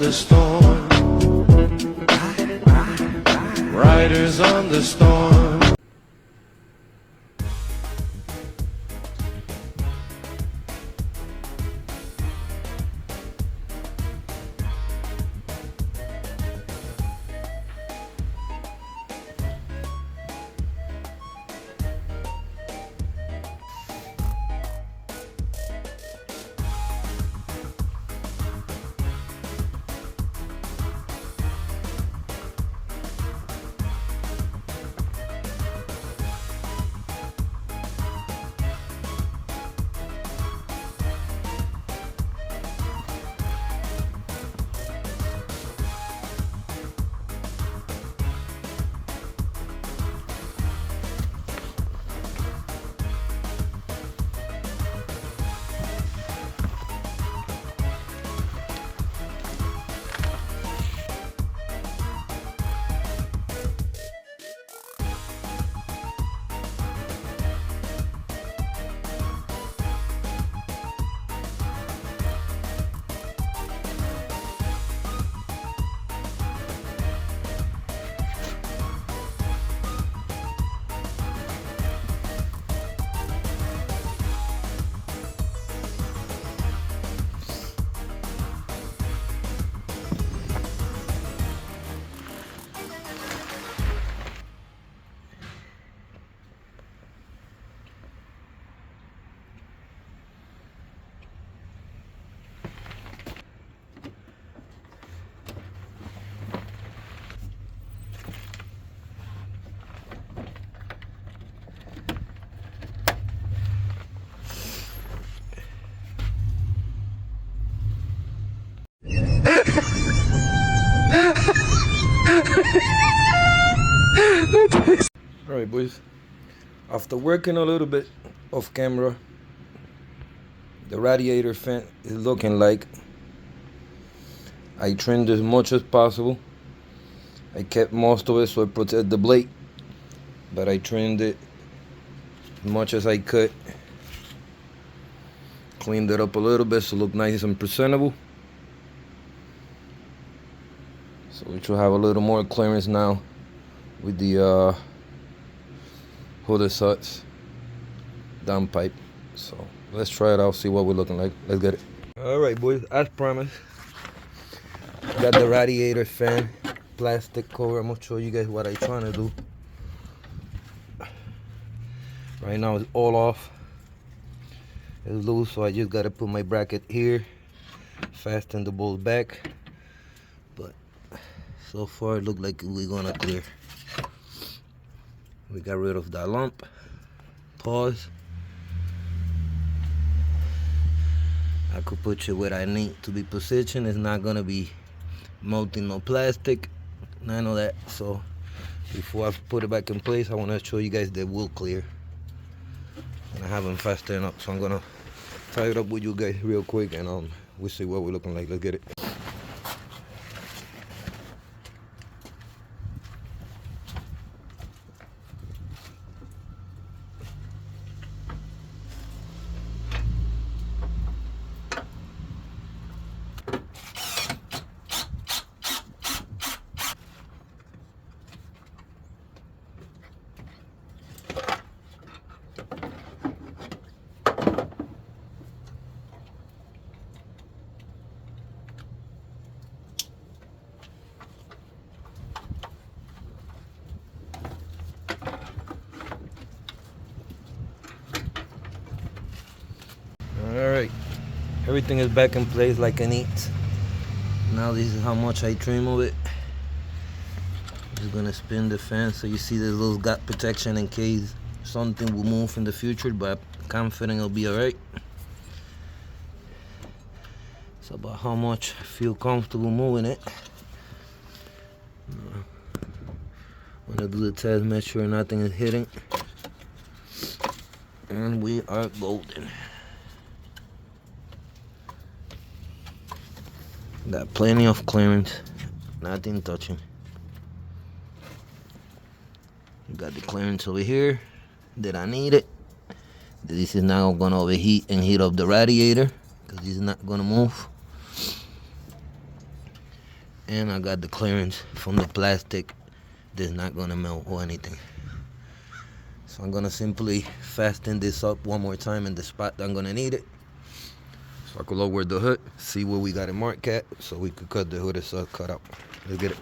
the storm. Riders on the storm. Alright boys, after working a little bit off camera, the radiator fan is looking like I trimmed as much as possible. I kept most of it so it protects the blade, but I trimmed it as much as I could. Cleaned it up a little bit so it looked nice and presentable. So we should have a little more clearance now with the hooded struts downpipe. So let's try it out, see what we're looking like. Let's get it. Alright boys, as promised, got the radiator fan plastic cover. I'm gonna show you guys what I'm trying to do. Right now it's all off, it's loose, so I just gotta put my bracket here, fasten the bolt back. But so far it looks like we're gonna clear. We got rid of that lump. Pause. I could put it where I need to be positioned. It's not gonna be melting no plastic, none of that. So before I put it back in place, I wanna show you guys that will clear. And I haven't fastened up, so I'm gonna tie it up with you guys real quick, and we'll see what we're looking like. Let's get it. Alright, everything is back in place like I need. Now this is how much I trim of it. Just gonna spin the fan so you see this little gap protection in case something will move in the future, but I'm confident it'll be alright. It's about how much I feel comfortable moving it. I'm gonna do the test, make sure nothing is hitting. And we are golden. Got plenty of clearance, nothing touching. Got the clearance over here that I need it. This is now gonna overheat and heat up the radiator because this is not gonna move. And I got the clearance from the plastic that's not gonna melt or anything. So I'm gonna simply fasten this up one more time in the spot that I'm gonna need it. So I can lower the hood, see where we got it marked at, so we could cut the hood cut out. Let's get it.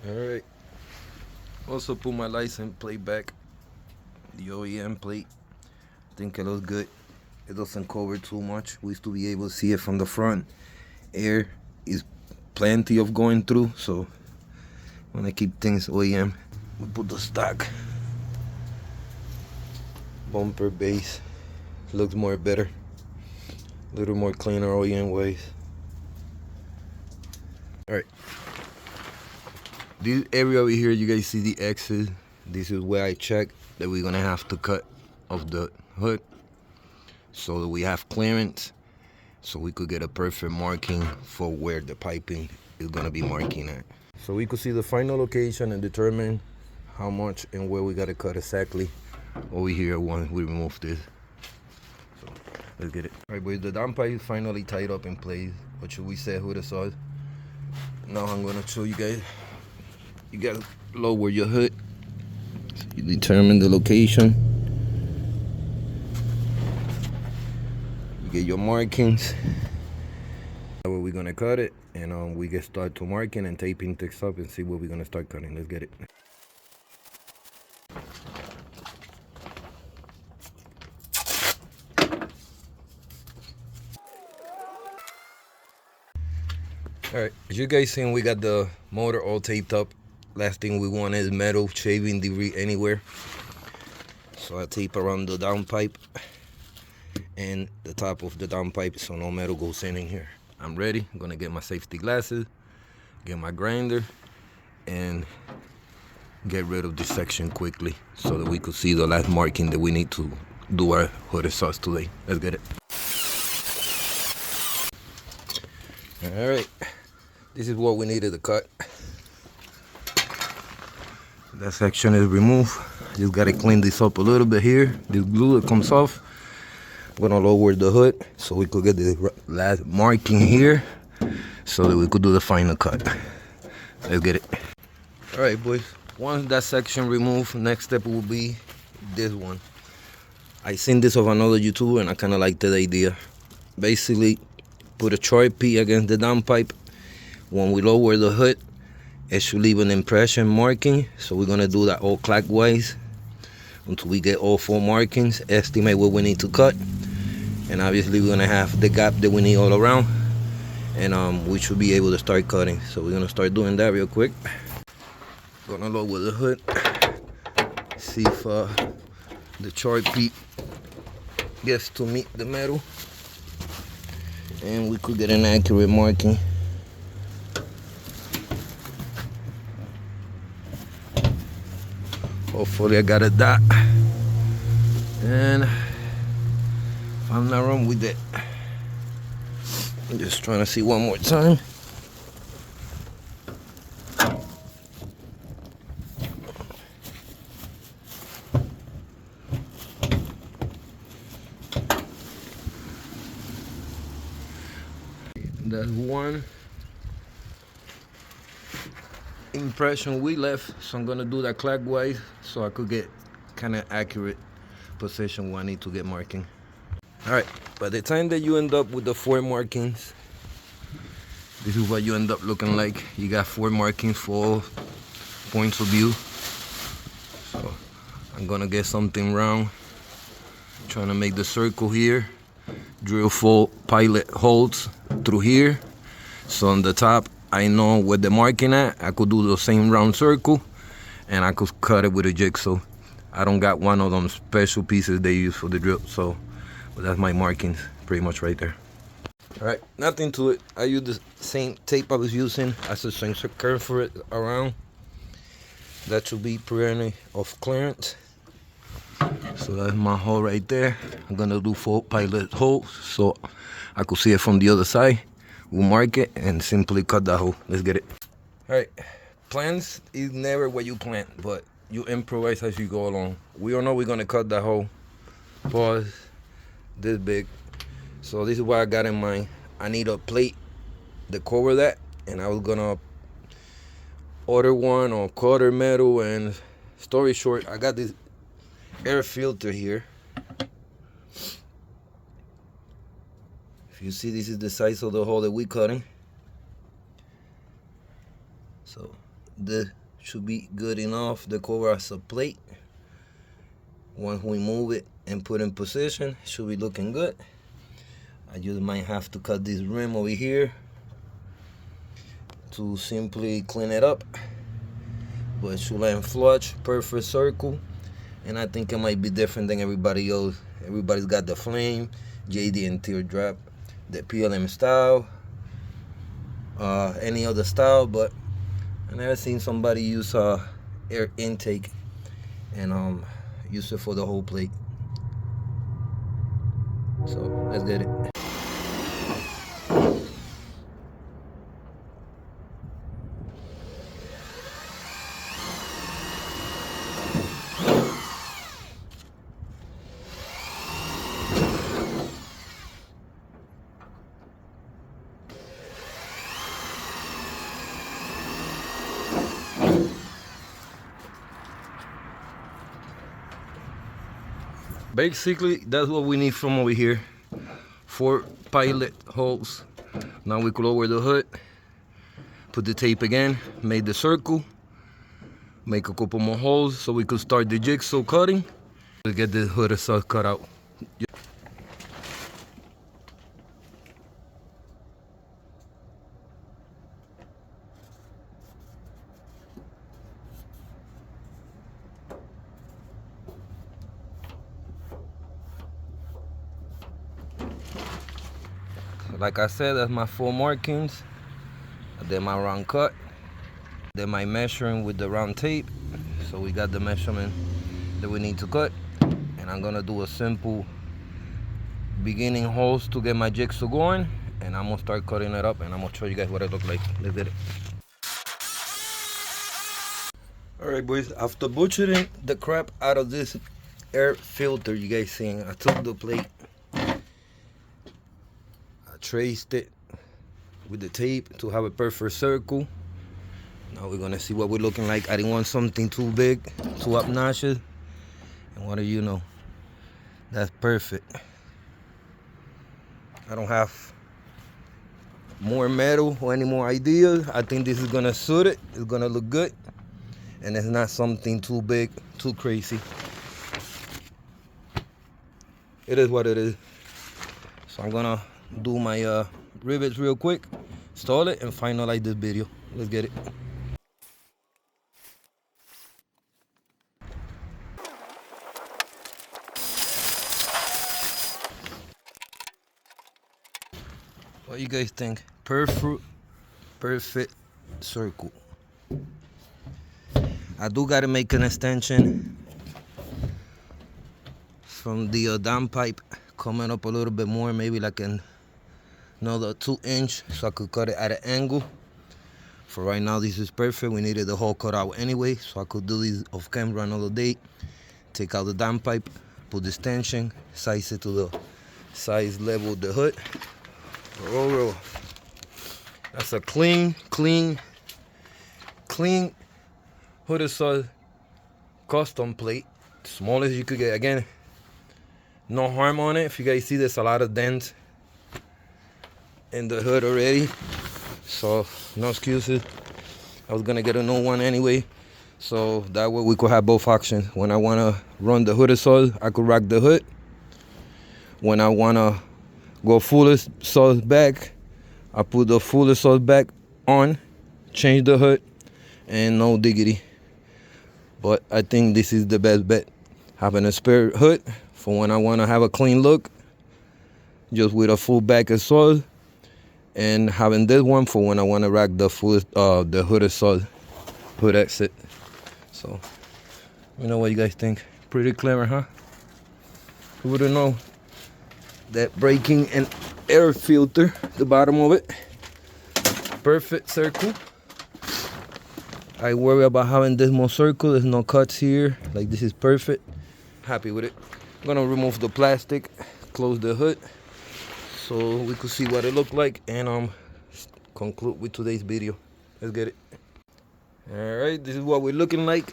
Alright. Also put my license plate back. The OEM plate. I think it looks good. It doesn't cover too much. We used to be able to see it from the front. Air is plenty of going through, so when I keep things OEM, we put the stock bumper base. Looks more better, a little more cleaner OEM ways. All right, this area over here, you guys see the X's. This is where I check that we're gonna have to cut off the hood so that we have clearance, so we could get a perfect marking for where the piping is gonna be marking at. So we could see the final location and determine how much and where we gotta cut exactly over here once we remove this. So let's get it. All right, boys, the downpipe is finally tied up in place. What should we say, who the saw? Now I'm gonna show you guys. You gotta lower your hood. So you determine the location. You get your markings. Where we're gonna cut it, and we get start to marking and taping things up and see where we're gonna start cutting. Let's get it. All right, as you guys seen, we got the motor all taped up. Last thing we want is metal shaving debris anywhere. So I tape around the downpipe and the top of the downpipe so no metal goes in here. I'm ready. I'm gonna get my safety glasses, get my grinder, and get rid of this section quickly so that we could see the last marking that we need to do our hood sauce today. Let's get it. All right, this is what we needed to cut. That section is removed. Just gotta clean this up a little bit here. This glue that comes off. I'm gonna lower the hood so we could get the last marking here so that we could do the final cut. Let's get it. All right, boys. Once that section removed, next step will be this one. I seen this of another YouTuber and I kind of liked the idea. Basically, put a Sharpie against the downpipe. When we lower the hood, it should leave an impression marking. So we're gonna do that all clockwise until we get all 4 markings, estimate what we need to cut. And obviously we're gonna have the gap that we need all around. And we should be able to start cutting. So we're gonna start doing that real quick. Gonna lower the hood. See if the Sharpie gets to meet the metal. And we could get an accurate marking. Hopefully I got a dot. And if I'm not wrong with it, I'm just trying to see one more time. That's one impression we left, so I'm gonna do that clockwise so I could get kind of accurate position where I need to get marking. All right, by the time that you end up with the 4 markings, this is what you end up looking like. You got 4 markings for all points of view. So I'm gonna get something round, trying to make the circle here, drill 4 pilot holes through here, so on the top I know where the marking at. I could do the same round circle and I could cut it with a jigsaw. I don't got one of them special pieces they use for the drill, so but that's my markings pretty much right there. All right, nothing to it. I use the same tape I was using as a sensor curve for it around. That should be plenty of clearance. So that's my hole right there. I'm gonna do 4 pilot holes so I could see it from the other side. We'll mark it and simply cut that hole. Let's get it. All right, plans is never what you plan, but you improvise as you go along. We all know we're gonna cut that hole. Pause, this big. So this is what I got in mind. I need a plate to cover that, and I was gonna order one on quarter metal. And story short, I got this air filter here. If you see, this is the size of the hole that we cutting. So this should be good enough to cover as a plate. Once we move it and put in position, it should be looking good. I just might have to cut this rim over here to simply clean it up. But it should land flush, perfect circle. And I think it might be different than everybody else. Everybody's got the flame, JD and teardrop, the PLM style, any other style, but I never seen somebody use air intake and use it for the whole plate. So let's get it. Basically, that's what we need from over here. 4 pilot holes. Now we could lower the hood, put the tape again, make the circle, make a couple more holes so we could start the jigsaw cutting to get the hood itself cut out. Like I said, that's my 4 markings. Then my round cut. Then my measuring with the round tape. So we got the measurement that we need to cut. And I'm gonna do a simple beginning holes to get my jigsaw going. And I'm gonna start cutting it up and I'm gonna show you guys what it looks like. Let's get it. Alright boys, after butchering the crap out of this air filter you guys seen, I took the plate, traced it with the tape to have a perfect circle. Now we're gonna see what we're looking like. I didn't want something too big, too obnoxious. And what do you know? That's perfect. I don't have more metal or any more ideas. I think this is gonna suit it. It's gonna look good. And it's not something too big, too crazy. It is what it is. So I'm gonna do my rivets real quick, install it, and finalize this video. Let's get it. What you guys think? Perfect circle. I do gotta make an extension from the down pipe coming up a little bit more, maybe like another 2 inch, so I could cut it at an angle. For right now, this is perfect. We needed the whole cut out anyway, so I could do this off camera another day. Take out the down pipe, put the extension, size it to the size level of the hood. Roll. That's a clean hooded saw custom plate, smallest you could get. Again, no harm on it. If you guys see, there's a lot of dents in the hood already, so no excuses. I was gonna get a new one anyway, so that way we could have both options. When I wanna run the hooded saws, I could rack the hood. When I wanna go fullest saws back, I put the fullest saws back on, change the hood, and no diggity. But I think this is the best bet. Having a spare hood for when I want to have a clean look, just with a full back of saws, and having this one for when I want to rack the full the hooded saws, hood exit. So, you know what you guys think? Pretty clever, huh? Who wouldn't know that breaking an air filter, the bottom of it, perfect circle. I worry about having this more circle. There's no cuts here. Like, this is perfect. Happy with it. I'm gonna remove the plastic, close the hood, so we could see what it looked like, and conclude with today's video. Let's get it. Alright, this is what we're looking like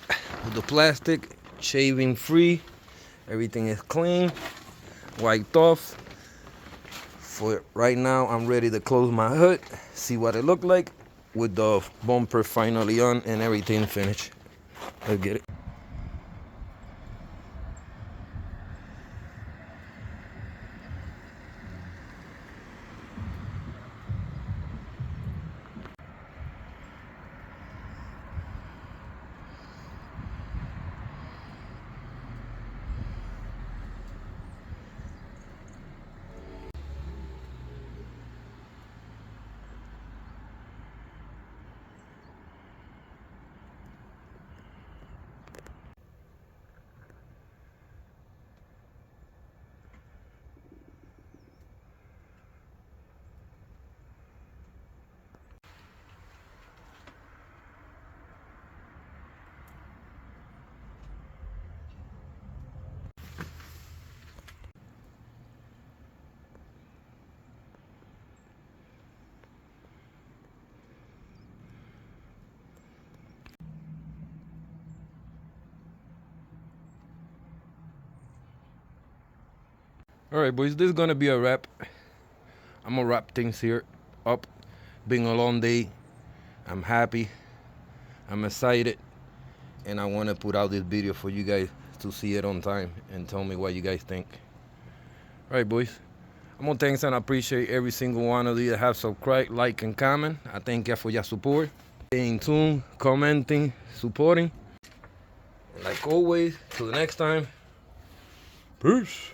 with the plastic, shaving free. Everything is clean, wiped off. For right now, I'm ready to close my hood, see what it looked like with the bumper finally on and everything finished. Let's get it. Alright, boys, this is gonna be a wrap. I'm gonna wrap things here up. Been a long day. I'm happy. I'm excited. And I want to put out this video for you guys to see it on time and tell me what you guys think. Alright, boys. I'm gonna thank and appreciate every single one of you that have subscribed, like, and comment. I thank you for your support. Staying tuned, commenting, supporting. And like always, till the next time. Peace.